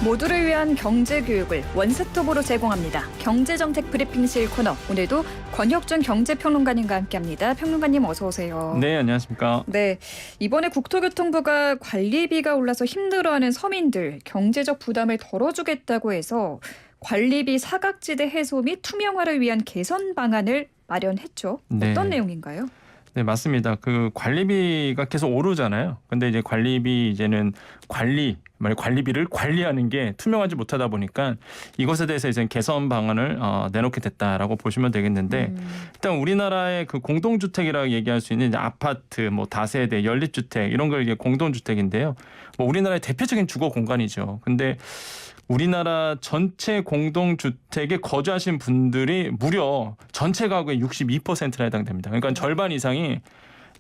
모두를 위한 경제교육을 원스톱으로 제공합니다. 경제정책 브리핑실 코너. 오늘도 권혁준 경제평론가님과 함께합니다. 평론가님 어서 오세요. 네, 안녕하십니까. 네, 이번에 국토교통부가 관리비가 올라서 힘들어하는 서민들 경제적 부담을 덜어주겠다고 해서 관리비 사각지대 해소 및 투명화를 위한 개선 방안을 마련했죠. 네. 어떤 내용인가요? 네, 맞습니다. 그 관리비가 계속 오르잖아요. 근데 이제 관리비 이제는 관리비를 관리하는 게 투명하지 못하다 보니까 이것에 대해서 이제 개선 방안을 내놓게 됐다라고 보시면 되겠는데 일단 우리나라의 그 공동주택이라고 얘기할 수 있는 이제 아파트, 뭐 다세대, 연립주택 이런 걸 이게 공동주택인데요. 뭐 우리나라의 대표적인 주거 공간이죠. 근데 우리나라 전체 공동주택에 거주하신 분들이 무려 전체 가구의 62%나 해당됩니다. 그러니까 절반 이상이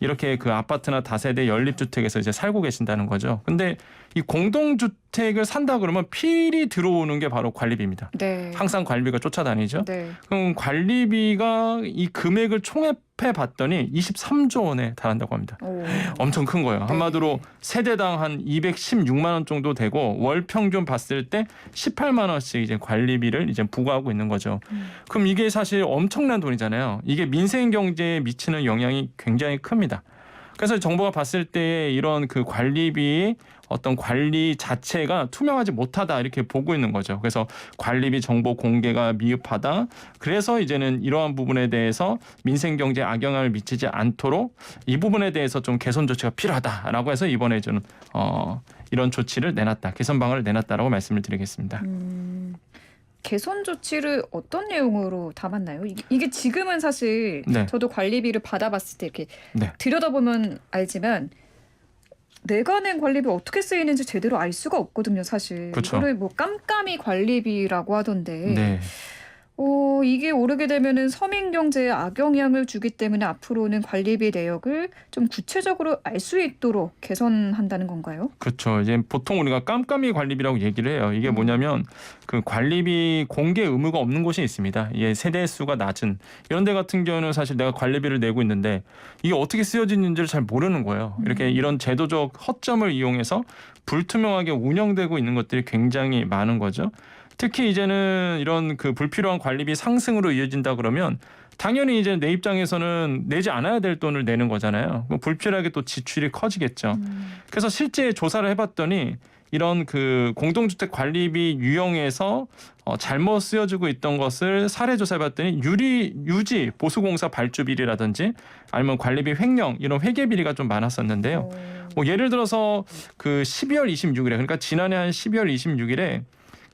이렇게 그 아파트나 다세대 연립주택에서 이제 살고 계신다는 거죠. 근데 이 공동주택을 산다 그러면 필히 들어오는 게 바로 관리비입니다. 네. 항상 관리비가 쫓아다니죠. 네. 그럼 관리비가 이 금액을 총합해 봤더니 23조 원에 달한다고 합니다. 오. 엄청 큰 거예요. 한마디로 세대당 한 216만 원 정도 되고 월 평균 봤을 때 18만 원씩 이제 관리비를 이제 부과하고 있는 거죠. 그럼 이게 사실 엄청난 돈이잖아요. 이게 민생 경제에 미치는 영향이 굉장히 큽니다. 그래서 정부가 봤을 때 이런 그 관리비 어떤 관리 자체가 투명하지 못하다 이렇게 보고 있는 거죠. 그래서 관리비 정보 공개가 미흡하다. 그래서 이제는 이러한 부분에 대해서 민생 경제에 악영향을 미치지 않도록 이 부분에 대해서 좀 개선 조치가 필요하다라고 해서 이번에 저는 이런 조치를 내놨다. 개선 방안을 내놨다라고 말씀을 드리겠습니다. 개선 조치를 어떤 내용으로 담았나요? 이게 지금은 사실 네. 저도 관리비를 받아봤을 때 이렇게 네. 들여다보면 알지만 내가 낸 관리비 어떻게 쓰이는지 제대로 알 수가 없거든요, 사실. 그렇죠. 이거를 뭐 깜깜이 관리비라고 하던데. 네. 이게 오르게 되면은 서민 경제에 악영향을 주기 때문에 앞으로는 관리비 내역을 좀 구체적으로 알 수 있도록 개선한다는 건가요? 그렇죠. 이제 보통 우리가 깜깜이 관리비라고 얘기를 해요. 이게 뭐냐면 그 관리비 공개 의무가 없는 곳이 있습니다. 이게 세대 수가 낮은 이런 데 같은 경우는 사실 내가 관리비를 내고 있는데 이게 어떻게 쓰여지는지를 잘 모르는 거예요. 이렇게 이런 제도적 허점을 이용해서 불투명하게 운영되고 있는 것들이 굉장히 많은 거죠. 특히 이제는 이런 그 불필요한 관리비 상승으로 이어진다 그러면 당연히 이제 내 입장에서는 내지 않아야 될 돈을 내는 거잖아요. 불필요하게 또 지출이 커지겠죠. 그래서 실제 조사를 해봤더니 이런 그 공동주택 관리비 유형에서 잘못 쓰여지고 있던 것을 사례 조사해봤더니 유지 보수공사 발주비리라든지 아니면 관리비 횡령 이런 회계비리가 좀 많았었는데요. 뭐 예를 들어서 그 12월 26일에 그러니까 지난해 한 12월 26일에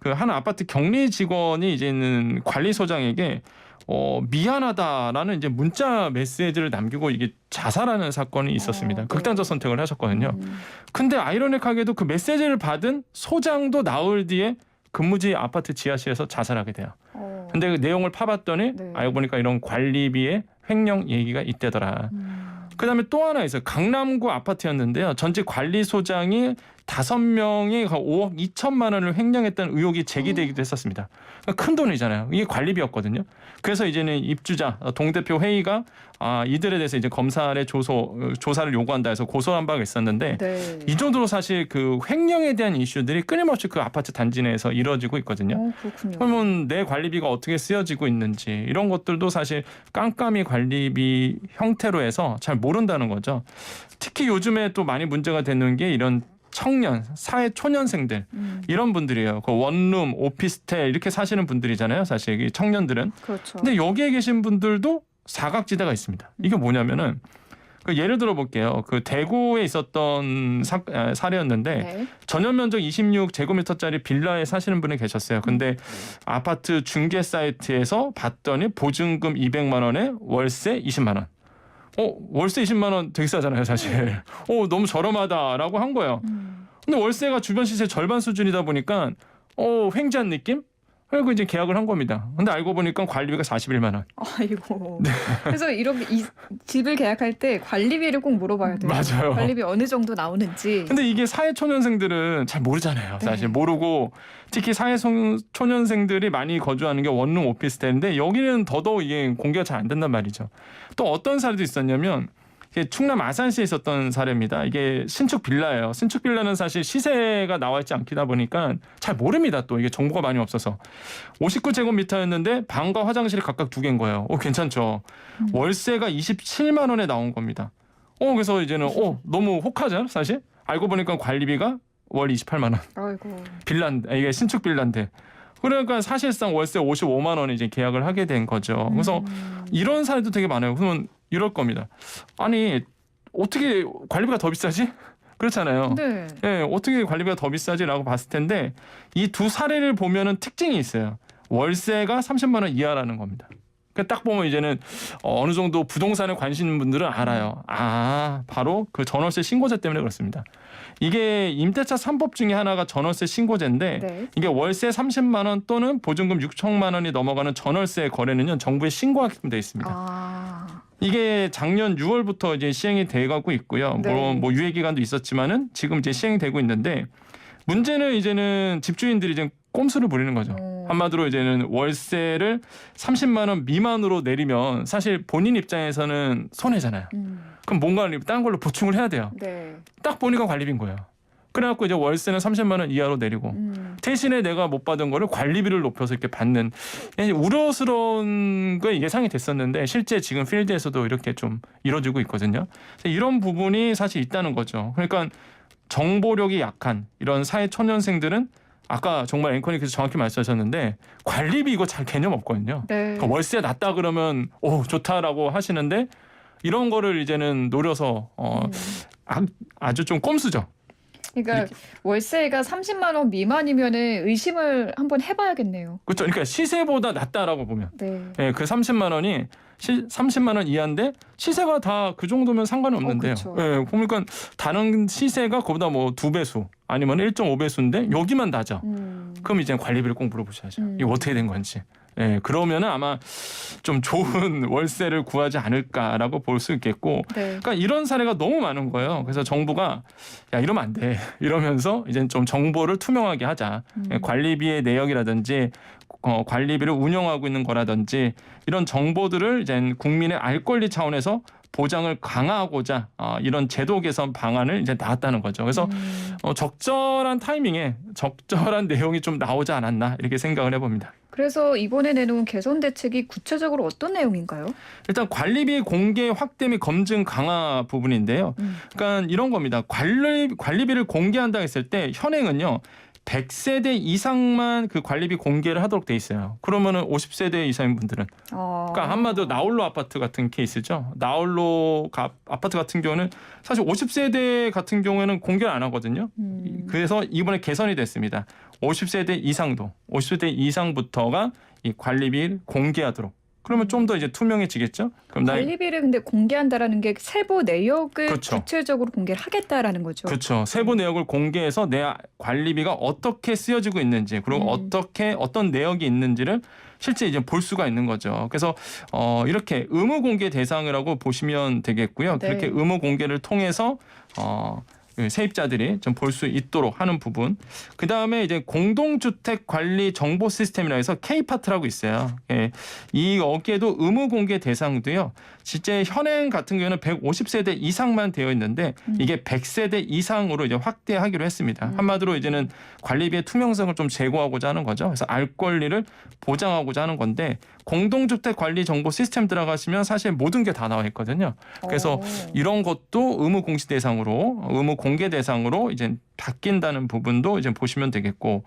그 한 아파트 격리 직원이 이제는 관리소장에게 미안하다라는 이제 문자 메시지를 남기고 이게 자살하는 사건이 있었습니다. 극단적 선택을 하셨거든요. 근데 아이러닉하게도 그 메시지를 받은 소장도 나흘 뒤에 근무지 아파트 지하실에서 자살하게 돼요. 근데 그 내용을 파봤더니 네. 알고 보니까 이런 관리비의 횡령 얘기가 있대더라. 그다음에 또 하나 있어요. 강남구 아파트였는데요. 전직 관리소장이 5명이 5억 2천만 원을 횡령했다는 의혹이 제기되기도 했었습니다. 그러니까 큰 돈이잖아요. 이게 관리비였거든요. 그래서 이제는 입주자 동대표 회의가 이들에 대해서 이제 검찰의 조사를 요구한다 해서 고소한 바가 있었는데 네. 이 정도로 사실 그 횡령에 대한 이슈들이 끊임없이 그 아파트 단지 내에서 이루어지고 있거든요. 그렇군요. 그러면 내 관리비가 어떻게 쓰여지고 있는지 이런 것들도 사실 깜깜이 관리비 형태로 해서 잘 모른다는 거죠. 특히 요즘에 또 많이 문제가 되는 게 이런 청년, 사회 초년생들 이런 분들이에요. 그 원룸, 오피스텔 이렇게 사시는 분들이잖아요. 사실 이 청년들은. 그렇죠. 근데 여기에 계신 분들도 사각지대가 있습니다. 이게 뭐냐면은 그 예를 들어 볼게요. 그 대구에 있었던 사례였는데 네. 전용 면적 26제곱미터짜리 빌라에 사시는 분이 계셨어요. 근데 아파트 중개 사이트에서 봤더니 보증금 200만 원에 월세 20만 원. 월세 20만 원 되게 싸잖아요, 사실. 너무 저렴하다라고 한 거예요. 근데 월세가 주변 시세 절반 수준이다 보니까 횡재한 느낌? 그리고 이제 계약을 한 겁니다. 근데 알고 보니까 관리비가 41만 원. 아이고. 그래서 이렇게 이 집을 계약할 때 관리비를 꼭 물어봐야 돼요. 맞아요. 관리비 어느 정도 나오는지. 근데 이게 사회초년생들은 잘 모르잖아요. 사실 네. 모르고 특히 사회초년생들이 많이 거주하는 게 원룸 오피스텔인데 여기는 더더욱 이게 공개가 잘 안 된단 말이죠. 또 어떤 사례도 있었냐면 이게 충남 아산시에 있었던 사례입니다. 이게 신축 빌라예요. 신축 빌라는 사실 시세가 나와 있지 않다 보니까 잘 모릅니다. 또 이게 정보가 많이 없어서 59제곱미터였는데 방과 화장실이 각각 2개인 거예요. 괜찮죠. 월세가 27만 원에 나온 겁니다. 그래서 이제는 너무 혹하죠, 사실. 알고 보니까 관리비가 월 28만 원. 아이고. 빌라인데 이게 신축 빌라인데. 그러니까 사실상 월세 55만 원에 이제 계약을 하게 된 거죠. 그래서 이런 사례도 되게 많아요. 그러면 이럴 겁니다. 아니 어떻게 관리비가 더 비싸지? 그렇잖아요. 네. 예, 어떻게 관리비가 더 비싸지라고 봤을 텐데 이 두 사례를 보면은 특징이 있어요. 월세가 30만 원 이하라는 겁니다. 그러니까 딱 보면 이제는 어느 정도 부동산에 관심 있는 분들은 알아요. 바로 그 전월세 신고제 때문에 그렇습니다. 이게 임대차 3법 중에 하나가 전월세 신고제인데 네. 이게 월세 30만 원 또는 보증금 6천만 원이 넘어가는 전월세 거래는요 정부에 신고하게끔 되어 있습니다. 이게 작년 6월부터 이제 시행이 돼가고 있고요. 네. 물론 뭐 유예 기간도 있었지만은 지금 이제 시행되고 있는데 문제는 이제는 집주인들이 이제 꼼수를 부리는 거죠. 한마디로 이제는 월세를 30만 원 미만으로 내리면 사실 본인 입장에서는 손해잖아요. 그럼 뭔가 다른 걸로 보충을 해야 돼요. 네. 딱 보니까 관리비인 거예요. 그래갖고 이제 월세는 30만 원 이하로 내리고 대신에 내가 못 받은 거를 관리비를 높여서 이렇게 받는 우려스러운 게 예상이 됐었는데 실제 지금 필드에서도 이렇게 좀 이루어지고 있거든요. 이런 부분이 사실 있다는 거죠. 그러니까 정보력이 약한 이런 사회 초년생들은 아까 정말 앵커님께서 정확히 말씀하셨는데 관리비 이거 잘 개념 없거든요. 네. 그러니까 월세 낮다 그러면 좋다라고 하시는데 이런 거를 이제는 노려서 아주 좀 꼼수죠. 그러니까 월세가 30만 원 미만이면은 의심을 한번 해봐야겠네요. 그렇죠. 그러니까 시세보다 낮다라고 보면 네. 그 30만 원이 30만 원 이하인데 시세가 다 그 정도면 상관이 없는데요. 그렇죠. 보니까 다른 시세가 그보다 뭐 2배수 아니면 1.5배수인데 여기만 낮아. 그럼 이제 관리비를 꼭 물어보셔야죠. 이게 어떻게 된 건지. 그러면은 아마 좀 좋은 월세를 구하지 않을까라고 볼 수 있겠고, 네. 그러니까 이런 사례가 너무 많은 거예요. 그래서 정부가 야 이러면 안 돼. 이러면서 이제 좀 정보를 투명하게 하자. 관리비의 내역이라든지 관리비를 운영하고 있는 거라든지 이런 정보들을 이제 국민의 알 권리 차원에서 보장을 강화하고자 이런 제도 개선 방안을 이제 나왔다는 거죠. 그래서 적절한 타이밍에 적절한 내용이 좀 나오지 않았나 이렇게 생각을 해봅니다. 그래서 이번에 내놓은 개선 대책이 구체적으로 어떤 내용인가요? 일단 관리비 공개 확대 및 검증 강화 부분인데요. 그러니까 이런 겁니다. 관리비를 공개한다 했을 때 현행은요. 100세대 이상만 그 관리비 공개를 하도록 돼 있어요. 그러면은 50세대 이상인 분들은 그러니까 한마디로 나홀로 아파트 같은 케이스죠. 나홀로 아파트 같은 경우는 사실 50세대 같은 경우에는 공개를 안 하거든요. 그래서 이번에 개선이 됐습니다. 50세대 이상도 50세대 이상부터가 이 관리비를 공개하도록. 그러면 좀 더 이제 투명해지겠죠. 그럼 관리비를 근데 공개한다라는 게 세부 내역을 그렇죠. 구체적으로 공개를 하겠다라는 거죠. 그렇죠. 세부 내역을 공개해서 내 관리비가 어떻게 쓰여지고 있는지 그리고 어떤 내역이 있는지를 실제 이제 볼 수가 있는 거죠. 그래서 이렇게 의무 공개 대상이라고 보시면 되겠고요. 네. 그렇게 의무 공개를 통해서 세입자들이 좀 볼 수 있도록 하는 부분. 그 다음에 이제 공동주택 관리 정보 시스템이라 해서 K파트라고 있어요. 이 업계도 의무 공개 대상도요. 실제 현행 같은 경우는 150세대 이상만 되어 있는데 이게 100세대 이상으로 이제 확대하기로 했습니다. 한마디로 이제는 관리비의 투명성을 좀 제고하고자 하는 거죠. 그래서 알 권리를 보장하고자 하는 건데 공동주택 관리 정보 시스템 들어가시면 사실 모든 게 다 나와 있거든요. 그래서 이런 것도 의무 공시 대상으로 의무 공개 대상으로 이제 바뀐다는 부분도 이제 보시면 되겠고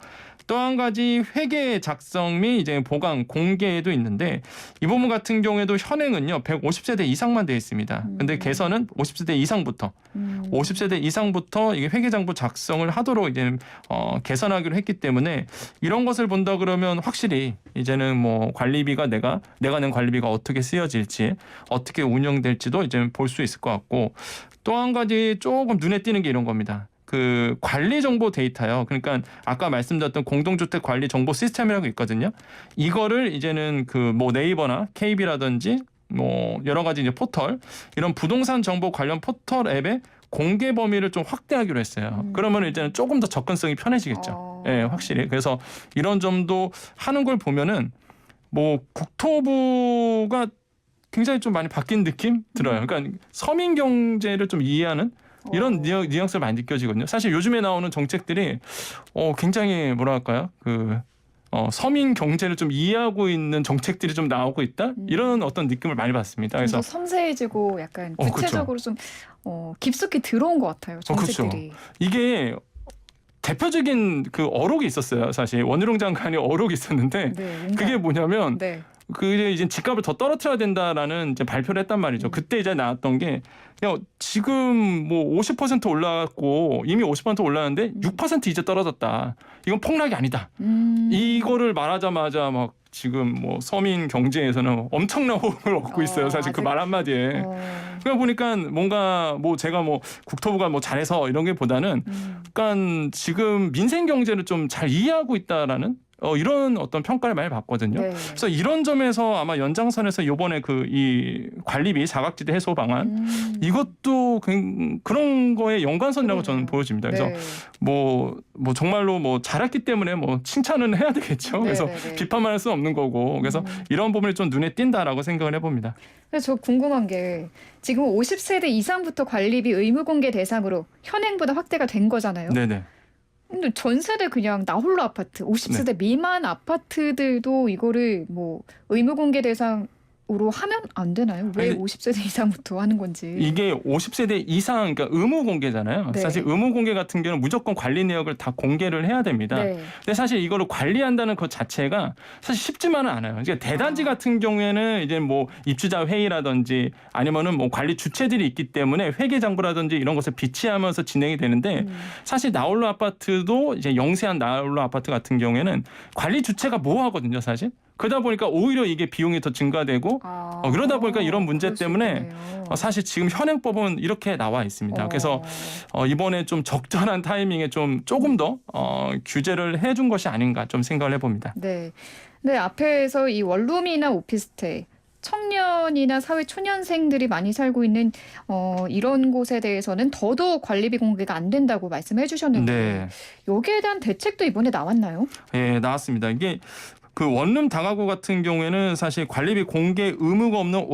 또 한 가지 회계 작성 및 이제 보강 공개도 있는데 이 부분 같은 경우에도 현행은요 150세대 이상만 되어 있습니다. 근데 개선은 50세대 이상부터 50세대 이상부터 이게 회계장부 작성을 하도록 이제 개선하기로 했기 때문에 이런 것을 본다 그러면 확실히 이제는 뭐 관리비가 내가 낸 관리비가 어떻게 쓰여질지 어떻게 운영될지도 이제 볼 수 있을 것 같고 또 한 가지 조금 눈에 띄는 게 이런 겁니다. 그 관리 정보 데이터요. 그러니까 아까 말씀드렸던 공동주택 관리 정보 시스템이라고 있거든요. 이거를 이제는 그 뭐 네이버나 KB라든지 뭐 여러 가지 이제 포털 이런 부동산 정보 관련 포털 앱의 공개 범위를 좀 확대하기로 했어요. 그러면 이제는 조금 더 접근성이 편해지겠죠. 확실히. 그래서 이런 점도 하는 걸 보면은 뭐 국토부가 굉장히 좀 많이 바뀐 느낌 들어요. 그러니까 서민 경제를 좀 이해하는 이런 뉘앙스가 많이 느껴지거든요. 사실 요즘에 나오는 정책들이 굉장히 뭐랄까요? 서민 경제를 좀 이해하고 있는 정책들이 좀 나오고 있다? 이런 어떤 느낌을 많이 받습니다. 좀 더 그래서 섬세해지고 약간 그렇죠. 구체적으로 좀 깊숙이 들어온 것 같아요. 정책들이. 이게 대표적인 그 어록이 있었어요. 사실 원희룡 장관이 어록이 있었는데 네, 뭔가- 그게 뭐냐면 네. 그게 이제 집값을 더 떨어뜨려야 된다라는 이제 발표를 했단 말이죠. 그때 이제 나왔던 게 야, 지금 뭐 50% 올라갔고 이미 50% 올랐는데 6% 이제 떨어졌다. 이건 폭락이 아니다. 이거를 말하자마자 막 지금 뭐 서민 경제에서는 엄청난 호응을 얻고 있어요. 사실 그 아직- 말 한마디에. 그러다 보니까 뭔가 뭐 제가 뭐 국토부가 뭐 잘해서 이런 게 보다는 약간 지금 민생 경제를 좀 잘 이해하고 있다라는 이런 어떤 평가를 많이 받거든요. 네. 그래서 이런 점에서 아마 연장선에서 이번에 그 이 관리비 사각지대 해소 방안 이것도 그런 거에 연관선이라고 저는 보여집니다. 그래서 네. 뭐 정말로 뭐 잘했기 때문에 뭐 칭찬은 해야 되겠죠. 네, 그래서 네, 네. 비판만 할 수는 없는 거고. 그래서 이런 부분이 좀 눈에 띈다라고 생각을 해봅니다. 그래서 저 궁금한 게 지금 50세대 이상부터 관리비 의무 공개 대상으로 현행보다 확대가 된 거잖아요. 네네. 근데 전 세대 그냥 나홀로 아파트, 50세대 미만 아파트들도 이거를 뭐 의무 공개 대상으로 하면 안 되나요? 왜 아니, 50세대 이상부터 하는 건지. 이게 50세대 이상 그러니까 의무 공개잖아요. 네. 사실 의무 공개 같은 경우는 무조건 관리 내역을 다 공개를 해야 됩니다. 네. 근데 사실 이거를 관리한다는 것 자체가 사실 쉽지만은 않아요. 그러니까 대단지 같은 경우에는 이제 뭐 입주자 회의라든지 아니면은 뭐 관리 주체들이 있기 때문에 회계장부라든지 이런 것을 비치하면서 진행이 되는데 사실 나홀로 아파트도 이제 영세한 나홀로 아파트 같은 경우에는 관리 주체가 모호하거든요, 사실. 그러다 보니까 오히려 이게 비용이 더 증가되고 그러다 보니까 이런 문제 그럴 수 때문에 있겠네요. 사실 지금 현행법은 이렇게 나와 있습니다. 그래서 이번에 좀 적절한 타이밍에 조금 더 규제를 해준 것이 아닌가 좀 생각을 해봅니다. 네. 네, 앞에서 이 원룸이나 오피스텔, 청년이나 사회 초년생들이 많이 살고 있는 이런 곳에 대해서는 더더욱 관리비 공개가 안 된다고 말씀해 주셨는데 네, 여기에 대한 대책도 이번에 나왔나요? 예, 나왔습니다. 이게 그 원룸 다가구 같은 경우에는 사실 관리비 공개 의무가 없는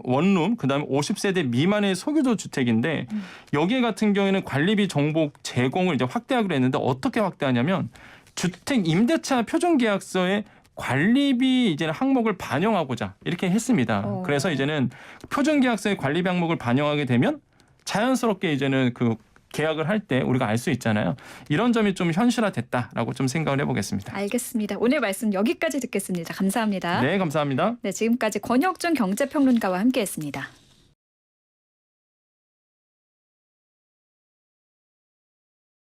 원룸 그다음에 50세대 미만의 소규모 주택인데 여기 같은 경우에는 관리비 정보 제공을 이제 확대하기로 했는데 어떻게 확대하냐면 주택 임대차 표준계약서에 관리비 이제 항목을 반영하고자 이렇게 했습니다. 그래서 이제는 표준계약서의 관리비 항목을 반영하게 되면 자연스럽게 이제는 그 계약을 할 때 우리가 알 수 있잖아요. 이런 점이 좀 현실화됐다라고 좀 생각을 해보겠습니다. 알겠습니다. 오늘 말씀 여기까지 듣겠습니다. 감사합니다. 네, 감사합니다. 네, 지금까지 권혁준 경제평론가와 함께했습니다.